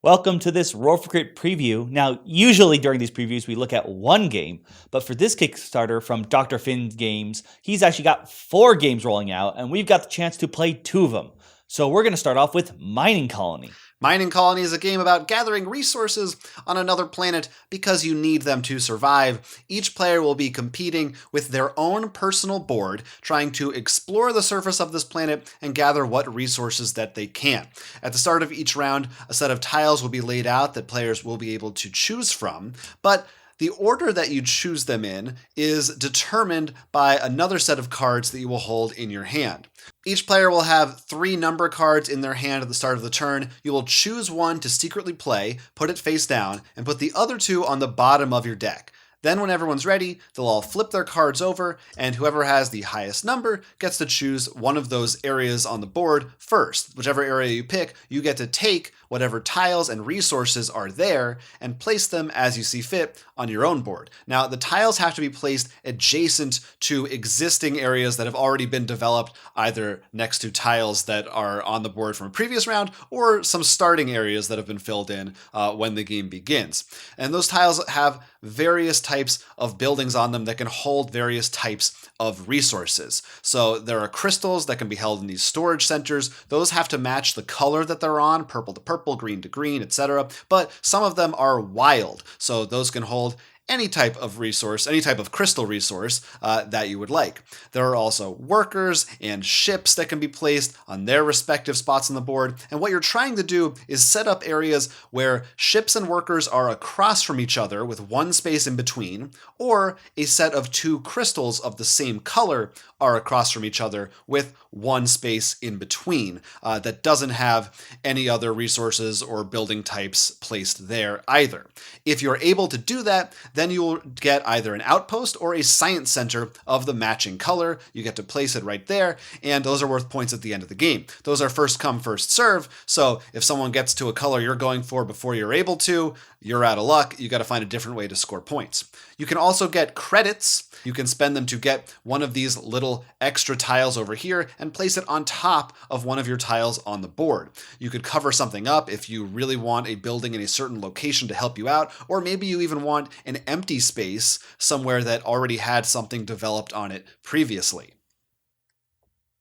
Welcome to this Roll for Crit preview. Now, usually during these previews, we look at one game, but for this Kickstarter from Dr. Finn's Games, he's actually got 4 games rolling out, and we've got the chance to play 2 of them. So we're going to start off with Mining Colony. Mining Colony is a game about gathering resources on another planet because you need them to survive. Each player will be competing with their own personal board, trying to explore the surface of this planet and gather what resources that they can. At the start of each round, a set of tiles will be laid out that players will be able to choose from, but the order that you choose them in is determined by another set of cards that you will hold in your hand. Each player will have 3 number cards in their hand at the start of the turn. You will choose one to secretly play, put it face down, and put the other 2 on the bottom of your deck. Then when everyone's ready, they'll all flip their cards over, and whoever has the highest number gets to choose one of those areas on the board first. Whichever area you pick, you get to take whatever tiles and resources are there and place them as you see fit on your own board. Now, the tiles have to be placed adjacent to existing areas that have already been developed, either next to tiles that are on the board from a previous round or some starting areas that have been filled in when the game begins. And those tiles have various types of buildings on them that can hold various types of resources. So there are crystals that can be held in these storage centers. Those have to match the color that they're on, purple to purple, green to green, etc. But some of them are wild, so those can hold any type of resource, any type of crystal resource that you would like. There are also workers and ships that can be placed on their respective spots on the board. And what you're trying to do is set up areas where ships and workers are across from each other with one space in between, or a set of 2 crystals of the same color are across from each other with one space in between that doesn't have any other resources or building types placed there either. If you're able to do that, then you will get either an outpost or a science center of the matching color. You get to place it right there, and those are worth points at the end of the game. Those are first come, first serve, so if someone gets to a color you're going for before you're able to, you're out of luck. You got to find a different way to score points. You can also get credits. You can spend them to get one of these little extra tiles over here and place it on top of one of your tiles on the board. You could cover something up if you really want a building in a certain location to help you out, or maybe you even want an empty space somewhere that already had something developed on it previously.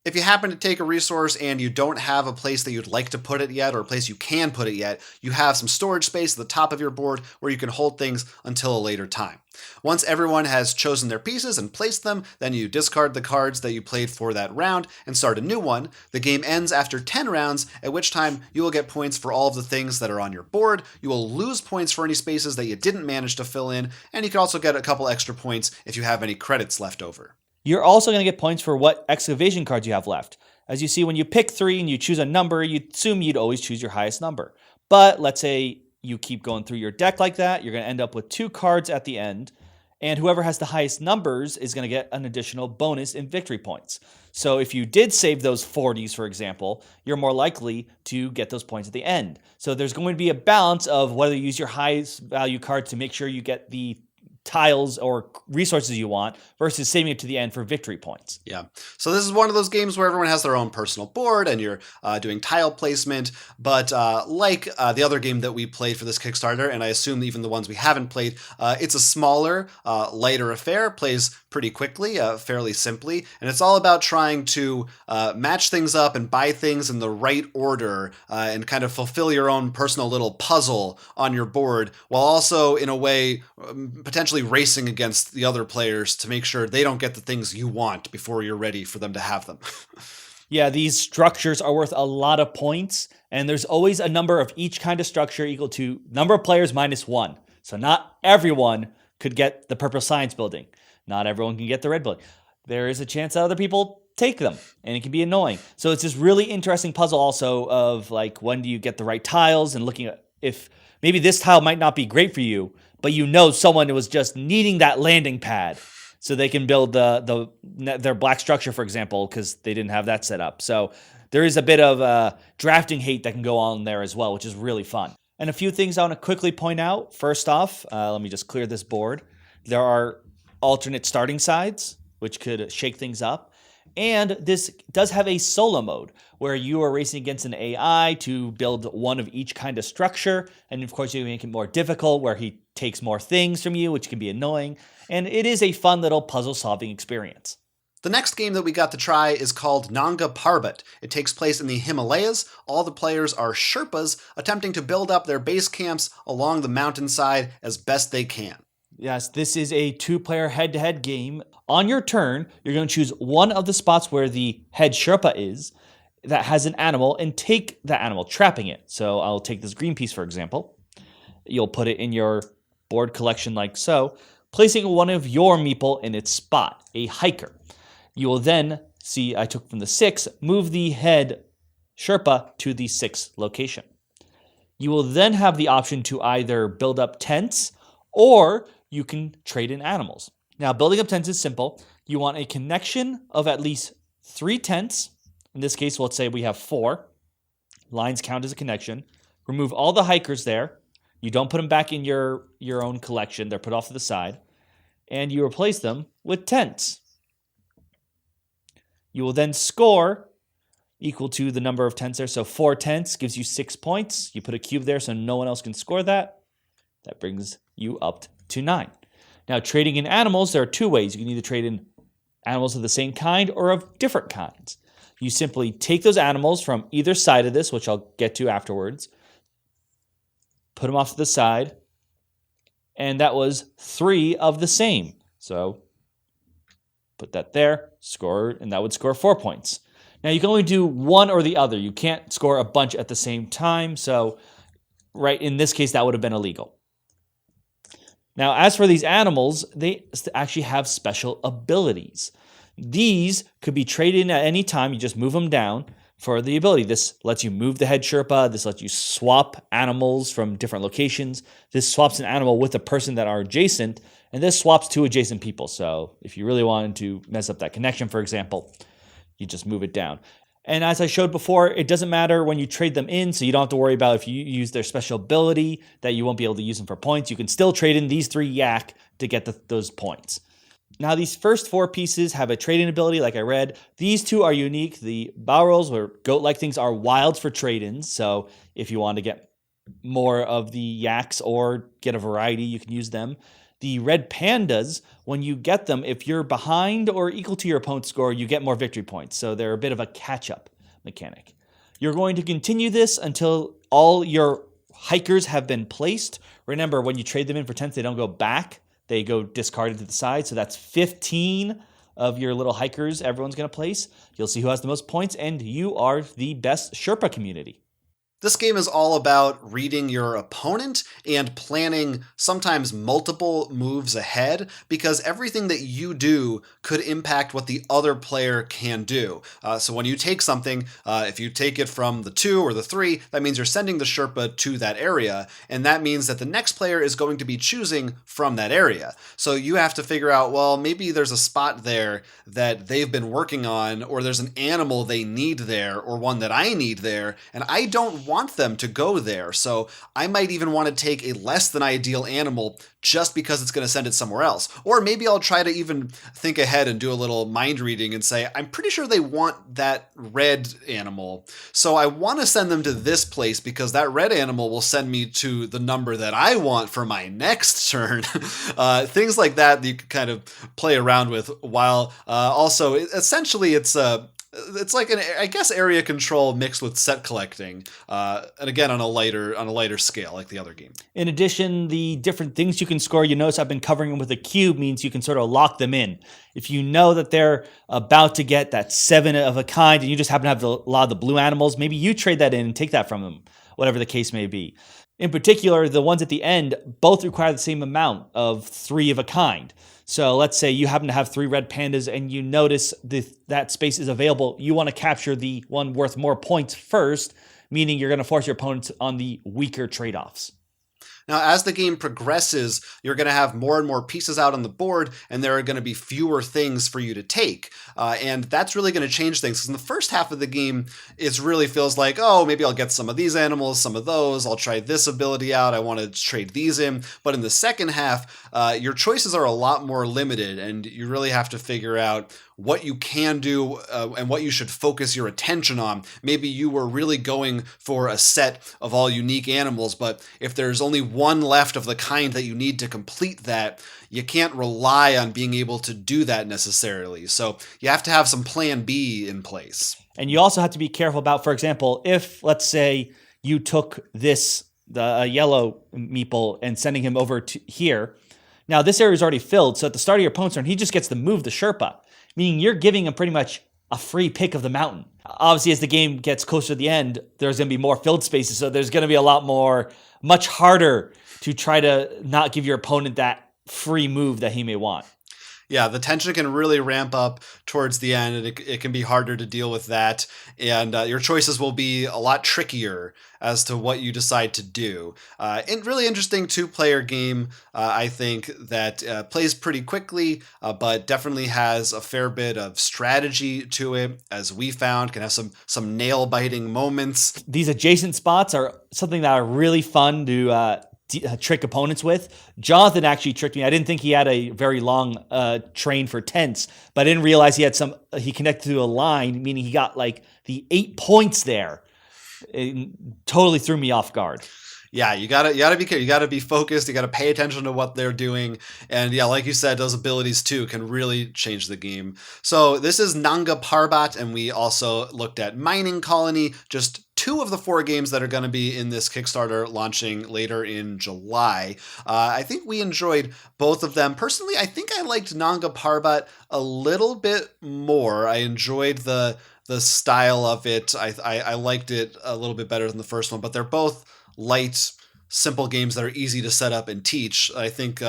If you happen to take a resource and you don't have a place that you'd like to put it yet, or a place you can put it yet, you have some storage space at the top of your board where you can hold things until a later time. Once everyone has chosen their pieces and placed them, then you discard the cards that you played for that round and start a new one. The game ends after 10 rounds, at which time you will get points for all of the things that are on your board. You will lose points for any spaces that you didn't manage to fill in, and you can also get a couple extra points if you have any credits left over. You're also going to get points for what excavation cards you have left. As you see, when you pick 3 and you choose a number, you'd assume you'd always choose your highest number. But let's say you keep going through your deck like that, you're going to end up with 2 cards at the end, and whoever has the highest numbers is going to get an additional bonus in victory points. So if you did save those 40s, for example, you're more likely to get those points at the end. So there's going to be a balance of whether you use your highest value card to make sure you get the tiles or resources you want versus saving it to the end for victory points. Yeah. So this is one of those games where everyone has their own personal board and you're doing tile placement. But like the other game that we played for this Kickstarter, and I assume even the ones we haven't played, it's a smaller, lighter affair, plays pretty quickly, fairly simply. And it's all about trying to match things up and buy things in the right order and kind of fulfill your own personal little puzzle on your board, while also in a way potentially racing against the other players to make sure they don't get the things you want before you're ready for them to have them. Yeah, these structures are worth a lot of points, and there's always a number of each kind of structure equal to number of players minus 1. So not everyone could get the purple science building. Not everyone can get the red building. There is a chance that other people take them, and it can be annoying. So it's this really interesting puzzle also of like, when do you get the right tiles, and looking at if maybe this tile might not be great for you, but you know someone was just needing that landing pad so they can build their black structure, for example, because they didn't have that set up. So there is a bit of drafting hate that can go on there as well, which is really fun. And a few things I want to quickly point out. First off, let me just clear this board. There are alternate starting sides, which could shake things up. And this does have a solo mode where you are racing against an AI to build one of each kind of structure. And of course, you make it more difficult where he takes more things from you, which can be annoying. And it is a fun little puzzle solving experience. The next game that we got to try is called Nanga Parbat. It takes place in the Himalayas. All the players are Sherpas attempting to build up their base camps along the mountainside as best they can. Yes, this is a 2-player head-to-head game. On your turn, you're going to choose one of the spots where the head Sherpa is that has an animal and take that animal, trapping it. So I'll take this green piece, for example. You'll put it in your board collection like so, placing one of your meeple in its spot, a hiker. You will then, see I took from the 6, move the head Sherpa to the 6th location. You will then have the option to either build up tents or you can trade in animals. Now, building up tents is simple. You want a connection of at least 3 tents. In this case, let's say we have 4. Lines count as a connection. Remove all the hikers there. You don't put them back in your own collection. They're put off to the side. And you replace them with tents. You will then score equal to the number of tents there. So 4 tents gives you 6 points. You put a cube there so no one else can score that. That brings you up to 9. Now, trading in animals, there are 2 ways. You can either trade in animals of the same kind or of different kinds. You simply take those animals from either side of this, which I'll get to afterwards, put them off to the side, and that was 3 of the same. So put that there, score, and that would score 4 points. Now, you can only do one or the other. You can't score a bunch at the same time. So, right, in this case, that would have been illegal. Now, as for these animals, they actually have special abilities. These could be traded in at any time. You just move them down for the ability. This lets you move the head Sherpa. This lets you swap animals from different locations. This swaps an animal with a person that are adjacent, and this swaps 2 adjacent people. So if you really wanted to mess up that connection, for example, you just move it down. And as I showed before, it doesn't matter when you trade them in, so you don't have to worry about if you use their special ability that you won't be able to use them for points. You can still trade in these 3 yak to get those points. Now, these first 4 pieces have a trade-in ability, like I read. These 2 are unique. The Bowrels, or goat-like things, are wilds for trade-ins. So if you want to get more of the yaks or get a variety, you can use them. The red pandas, when you get them, if you're behind or equal to your opponent's score, you get more victory points. So they're a bit of a catch-up mechanic. You're going to continue this until all your hikers have been placed. Remember, when you trade them in for tents, they don't go back. They go discarded to the side. So that's 15 of your little hikers everyone's going to place. You'll see who has the most points, and you are the best Sherpa community. This game is all about reading your opponent and planning sometimes multiple moves ahead, because everything that you do could impact what the other player can do. So when you take something, if you take it from the 2 or the 3, that means you're sending the Sherpa to that area, and that means that the next player is going to be choosing from that area. So you have to figure out, well, maybe there's a spot there that they've been working on, or there's an animal they need there, or one that I need there, and I don't want them to go there. So I might even want to take a less than ideal animal just because it's going to send it somewhere else. Or maybe I'll try to even think ahead and do a little mind reading and say, I'm pretty sure they want that red animal, so I want to send them to this place because that red animal will send me to the number that I want for my next turn. Things like that you can kind of play around with, while also essentially it's like I guess area control mixed with set collecting, and again on a lighter scale like the other game. In addition, the different things you can score, you notice I've been covering them with a cube, means you can sort of lock them in. If you know that they're about to get that 7 of a kind, and you just happen to have a lot of the blue animals, maybe you trade that in and take that from them, whatever the case may be. In particular, the ones at the end both require the same amount of 3 of a kind. So let's say you happen to have 3 red pandas and you notice that space is available. You want to capture the one worth more points first, meaning you're going to force your opponents on the weaker trade-offs. Now, as the game progresses, you're going to have more and more pieces out on the board, and there are going to be fewer things for you to take. And that's really going to change things, because in the first half of the game, it really feels like, oh, maybe I'll get some of these animals, some of those, I'll try this ability out, I want to trade these in. But in the second half, your choices are a lot more limited, and you really have to figure out what you can do and what you should focus your attention on. Maybe you were really going for a set of all unique animals, but if there's only one left of the kind that you need to complete that, you can't rely on being able to do that necessarily. So you have to have some plan B in place. And you also have to be careful about, for example, if, let's say, you took the yellow meeple and sending him over to here. Now, this area is already filled, so at the start of your opponent's turn, he just gets to move the Sherpa, meaning you're giving him pretty much a free pick of the mountain. Obviously, as the game gets closer to the end, there's going to be more filled spaces, so there's going to be a lot more, much harder to try to not give your opponent that free move that he may want. Yeah, the tension can really ramp up towards the end, and it can be harder to deal with that. And your choices will be a lot trickier as to what you decide to do. Really interesting two-player game, I think, that plays pretty quickly, but definitely has a fair bit of strategy to it, as we found. Can have some nail-biting moments. These adjacent spots are something that are really fun to trick opponents with. Jonathan actually tricked me. I didn't think he had a very long train for tents, but I didn't realize he connected to a line, meaning he got like the 8 points there. It totally threw me off guard. Yeah, you gotta be careful. You gotta be focused. You gotta pay attention to what they're doing. And yeah, like you said, those abilities too can really change the game. So this is Nanga Parbat, and we also looked at Mining Colony, just 2 of the 4 games that are going to be in this Kickstarter launching later in July. I think we enjoyed both of them. Personally, I think I liked Nanga Parbat a little bit more. I enjoyed the style of it. I liked it a little bit better than the first one, but they're both light, simple games that are easy to set up and teach. I think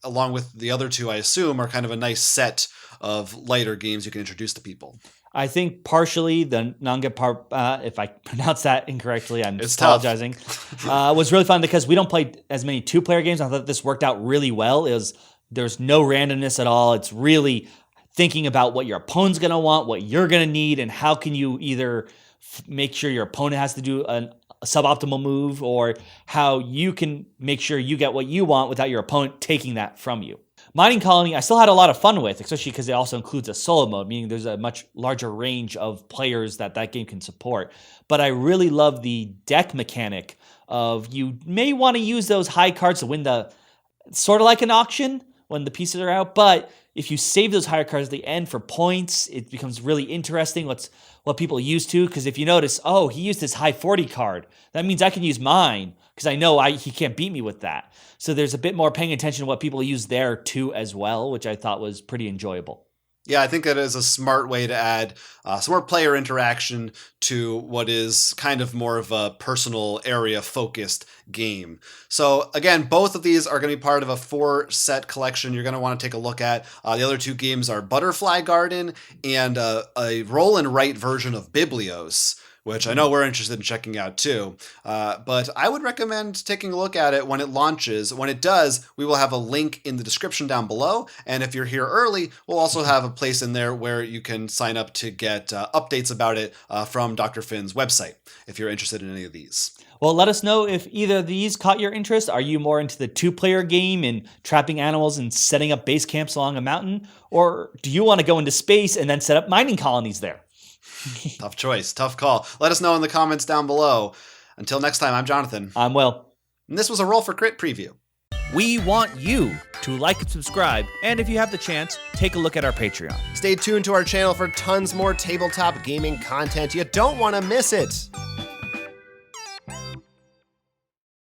along with the other 2, I assume, are kind of a nice set of lighter games you can introduce to people. I think partially the Nanga Parbat, if I pronounce that incorrectly, I'm apologizing, was really fun because we don't play as many 2-player games. I thought this worked out really well. There's no randomness at all. It's really thinking about what your opponent's going to want, what you're going to need, and how can you either make sure your opponent has to do a suboptimal move, or how you can make sure you get what you want without your opponent taking that from you. Mining Colony, I still had a lot of fun with, especially because it also includes a solo mode, meaning there's a much larger range of players that game can support. But I really love the deck mechanic of you may want to use those high cards to win sort of like an auction when the pieces are out. But if you save those higher cards at the end for points, it becomes really interesting what people use to. Because if you notice, he used his high 40 card, that means I can use mine because I know he can't beat me with that. So there's a bit more paying attention to what people use there too as well, which I thought was pretty enjoyable. Yeah, I think that is a smart way to add some more player interaction to what is kind of more of a personal area-focused game. So again, both of these are going to be part of a 4-set collection you're going to want to take a look at. The other 2 games are Butterfly Garden and a roll and write version of Biblios, which I know we're interested in checking out too. But I would recommend taking a look at it when it launches. When it does, we will have a link in the description down below. And if you're here early, we'll also have a place in there where you can sign up to get updates about it from Dr. Finn's website, if you're interested in any of these. Well, let us know if either of these caught your interest. Are you more into the 2-player game and trapping animals and setting up base camps along a mountain? Or do you want to go into space and then set up mining colonies there? Tough choice, tough call. Let us know in the comments down below. Until next time, I'm Jonathan. I'm Will. And this was a Roll for Crit preview. We want you to like and subscribe, and if you have the chance, take a look at our Patreon. Stay tuned to our channel for tons more tabletop gaming content. You don't want to miss it.